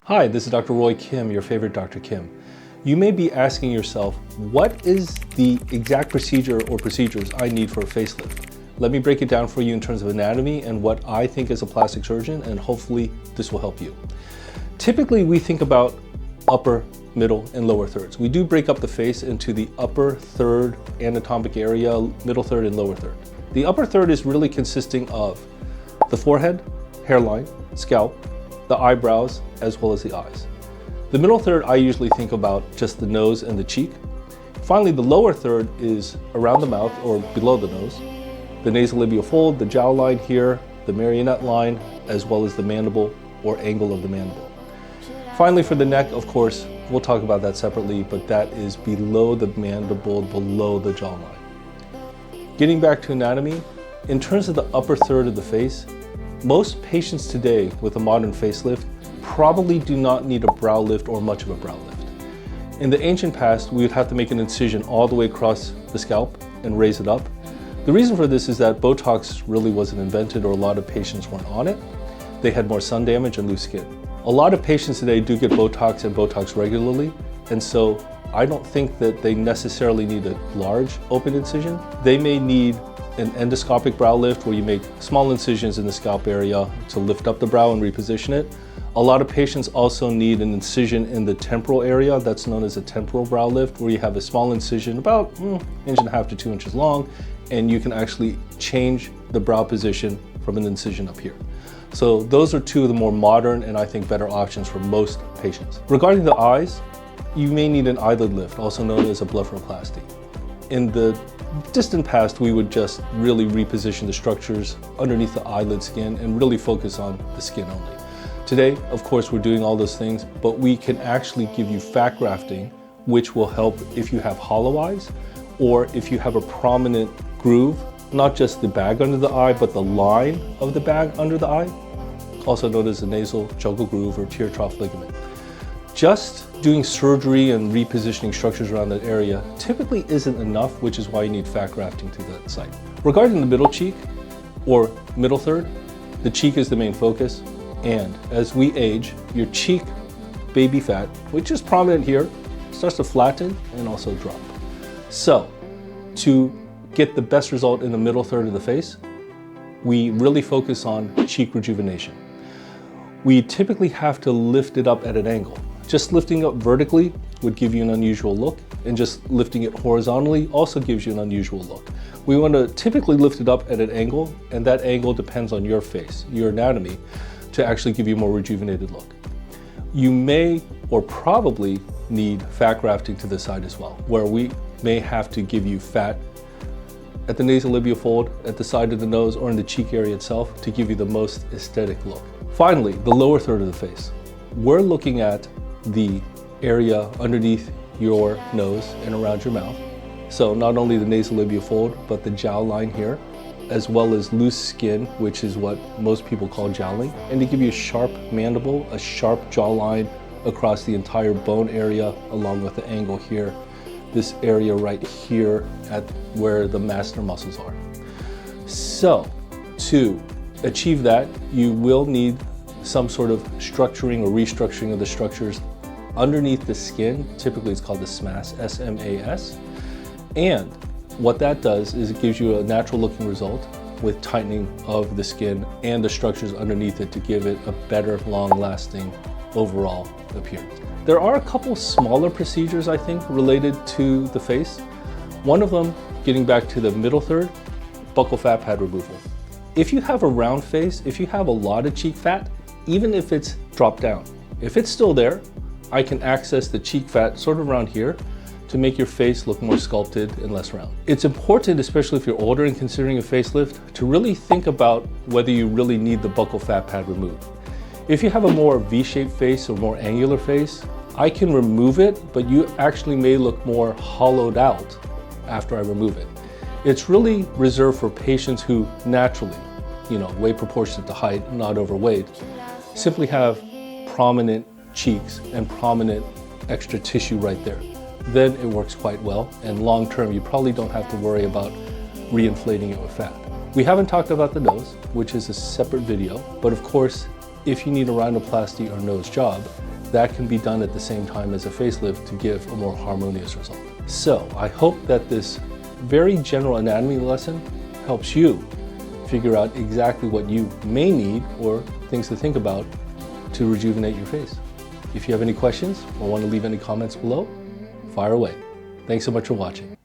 Hi, this is Dr. Roy Kim, your favorite Dr. Kim. You may be asking yourself, what is the exact procedure or procedures I need for a facelift? Let me break it down for you in terms of anatomy and what I think as a plastic surgeon, and hopefully this will help you. Typically, we think about upper, middle, and lower thirds. We do break up the face into the upper third anatomic area, middle third, and lower third. The upper third is really consisting of the forehead, hairline, scalp, the eyebrows, as well as the eyes. The middle third, I usually think about just the nose and the cheek. Finally, the lower third is around the mouth or below the nose, the nasolabial fold, the jowline here, the marionette line, as well as the mandible or angle of the mandible. Finally, for the neck, of course, we'll talk about that separately, but that is below the mandible, below the jawline. Getting back to anatomy, in terms of the upper third of the face, most patients today with a modern facelift probably do not need a brow lift or much of a brow lift. In the ancient past, we would have to make an incision all the way across the scalp and raise it up. The reason for this is that Botox really wasn't invented, or a lot of patients weren't on it. They had more sun damage and loose skin. A lot of patients today do get Botox and Botox regularly, and so I don't think that they necessarily need a large open incision. They may need an endoscopic brow lift where you make small incisions in the scalp area to lift up the brow and reposition it. A lot of patients also need an incision in the temporal area, that's known as a temporal brow lift, where you have a small incision about 1.5 to 2 inches long, and you can actually change the brow position from an incision up here. So those are two of the more modern and I think better options for most patients. Regarding the eyes, you may need an eyelid lift, also known as a blepharoplasty. In the distant past, we would just really reposition the structures underneath the eyelid skin and really focus on the skin only. Today, of course, we're doing all those things, but we can actually give you fat grafting, which will help if you have hollow eyes or if you have a prominent groove, not just the bag under the eye, but the line of the bag under the eye, also known as the nasal jugal groove or tear trough ligament. Just doing surgery and repositioning structures around that area typically isn't enough, which is why you need fat grafting to that site. Regarding the middle cheek or middle third, the cheek is the main focus. And as we age, your cheek baby fat, which is prominent here, starts to flatten and also drop. So to get the best result in the middle third of the face, we really focus on cheek rejuvenation. We typically have to lift it up at an angle. Just lifting up vertically would give you an unusual look, and just lifting it horizontally also gives you an unusual look. We want to typically lift it up at an angle, and that angle depends on your face, your anatomy, to actually give you a more rejuvenated look. You may or probably need fat grafting to the side as well, where we may have to give you fat at the nasolabial fold, at the side of the nose, or in the cheek area itself to give you the most aesthetic look. Finally, the lower third of the face. We're looking at the area underneath your nose and around your mouth. So not only the nasolabial fold, but the jowline here, as well as loose skin, which is what most people call jowling, and to give you a sharp mandible, a sharp jawline across the entire bone area, along with the angle here, this area right here at where the masseter muscles are. So to achieve that, you will need some sort of structuring or restructuring of the structures underneath the skin. Typically it's called the SMAS, S-M-A-S. And what that does is it gives you a natural looking result with tightening of the skin and the structures underneath it to give it a better, long lasting overall appearance. There are a couple smaller procedures, I think, related to the face. One of them, getting back to the middle third, buccal fat pad removal. If you have a round face, if you have a lot of cheek fat, even if it's dropped down, if it's still there, I can access the cheek fat sort of around here to make your face look more sculpted and less round. It's important, especially if you're older and considering a facelift, to really think about whether you really need the buccal fat pad removed. If you have a more V-shaped face or more angular face, I can remove it, but you actually may look more hollowed out after I remove it. It's really reserved for patients who naturally, weight proportionate to height, not overweight, simply have prominent cheeks and prominent extra tissue right there. Then it works quite well, and long term you probably don't have to worry about reinflating it with fat. We haven't talked about the nose, which is a separate video, but of course, if you need a rhinoplasty or nose job, that can be done at the same time as a facelift to give a more harmonious result. So I hope that this very general anatomy lesson helps you figure out exactly what you may need or things to think about to rejuvenate your face. If you have any questions or want to leave any comments below, fire away. Thanks so much for watching.